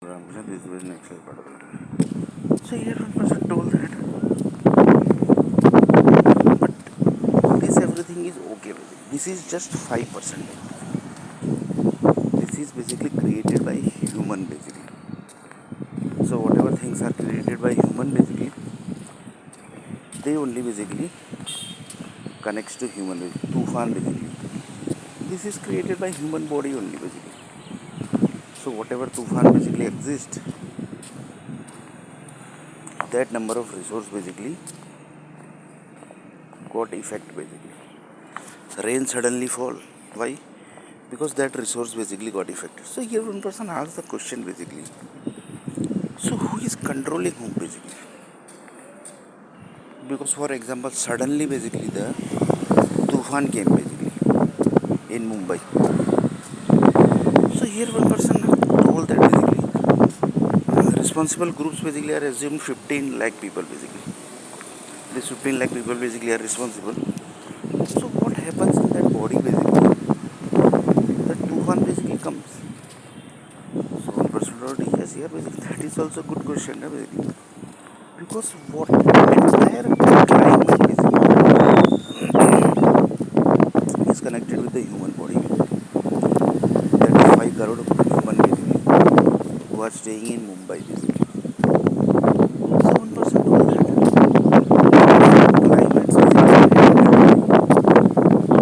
Ramkrishna, this was next slide part of it. So here one person told that, but this everything is okay with it. This is just 5%. This is basically created by human basically. So whatever things are created by human basically, they only basically connects to human basically. Tufan basically. This is created by human body only basically. So whatever Tufan basically exists, that number of resource basically got effect basically. Rain suddenly fall. Why? Because that resource basically got affected. So here one person asks the question basically. So who is controlling whom basically? Because for example, suddenly basically the Tufan came basically in Mumbai. So here one person told that basically responsible groups basically are assumed 15 lakh people basically. These 15 lakh people basically are responsible. So what happens in that body basically? The Tufan basically comes. So one person told yes, here basically that is also a good question basically. Because what entire climate basically is connected with the human body basically. That is 5 crore of human basically who are staying in Mumbai basically. So one person told that climates basically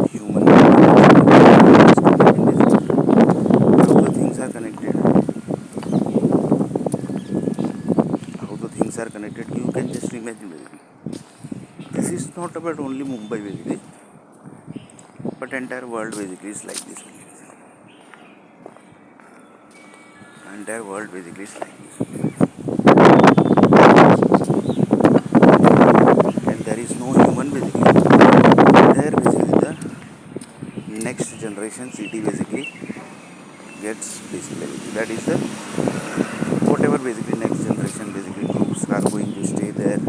human how the things are connected, you can just imagine basically. This is not about only Mumbai basically, but entire world basically is like this only. Entire world basically is like this. And there is no human basically. There basically the next generation city basically gets displayed. That is the whatever basically next generation basically groups are going to stay there.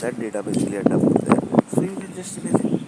That data basically are dumped there. So you can just imagine.